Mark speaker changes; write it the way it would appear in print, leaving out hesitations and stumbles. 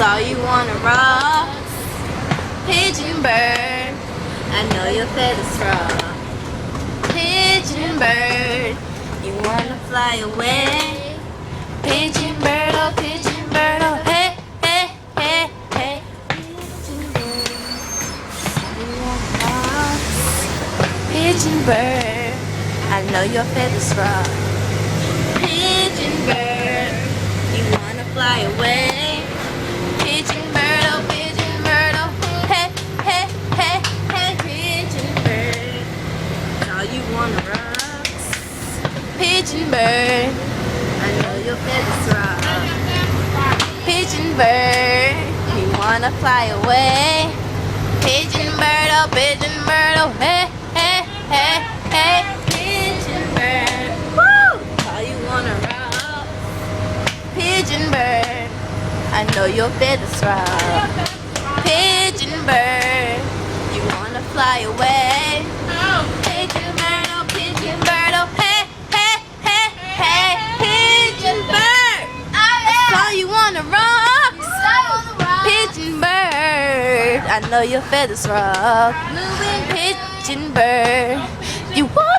Speaker 1: Saw you on a rock, pigeon bird. I know your feathers rock. Pigeon bird, you wanna fly away. Pigeon bird, oh pigeon bird, oh hey, hey, hey, hey. Pigeon bird, you wanna rock. Pigeon bird, I know your feathers rock. Pigeon bird, you wanna fly away. Pigeon bird, oh hey, hey, hey, hey. Pigeon bird, all you wanna rocks. Pigeon bird, I know your feathers rock. Pigeon bird, you wanna fly away. Pigeon bird, oh hey, hey, hey, hey. Pigeon bird, woo, all you wanna rock. Pigeon bird, I know your feathers rock. Pigeon bird, you wanna fly away. Pigeon bird, oh hey, hey, hey, hey. Pigeon bird, that's all you wanna rock. Pigeon bird, I know your feathers rock. Pigeon bird, you want